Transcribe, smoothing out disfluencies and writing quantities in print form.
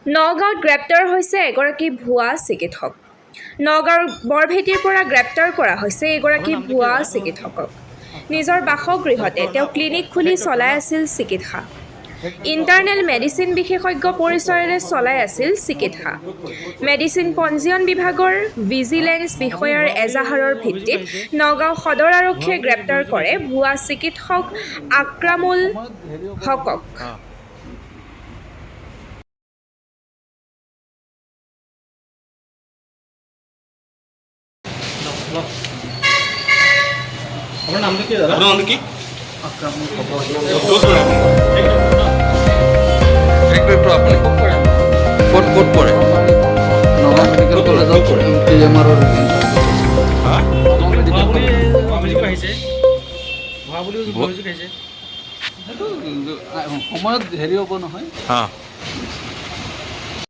নগাঁৱত গ্ৰেপ্তাৰ হৈছে এগৰাকী ভুৱা চিকিৎসক। নগাঁৱৰ বৰভেটিৰ পৰা গ্ৰেপ্তাৰ কৰা হৈছে এগৰাকী ভুৱা চিকিৎসকক। নিজৰ বাসগৃহতে তেওঁ ক্লিনিক খুলি চলাই আছিল চিকিৎসা। ইণ্টাৰনেল মেডিচিন বিশেষজ্ঞ পৰিচয়েৰে চলাই আছিল চিকিৎসা। মেডিচিন পঞ্জীয়ন বিভাগৰ ভিজিলেন্স বিষয়াৰ এজাহাৰৰ ভিত্তিত নগাঁও সদৰ আৰক্ষীয়ে গ্ৰেপ্তাৰ কৰে ভুৱা চিকিৎসক আক্ৰামুল হকক। আপনার নামটা কি দাদা? আপনার নাম কি? একটু আপনি কোট করে নগাঁও মেডিকেল কলেজত PMR সময়ত হেৰি হ'ব নহয়।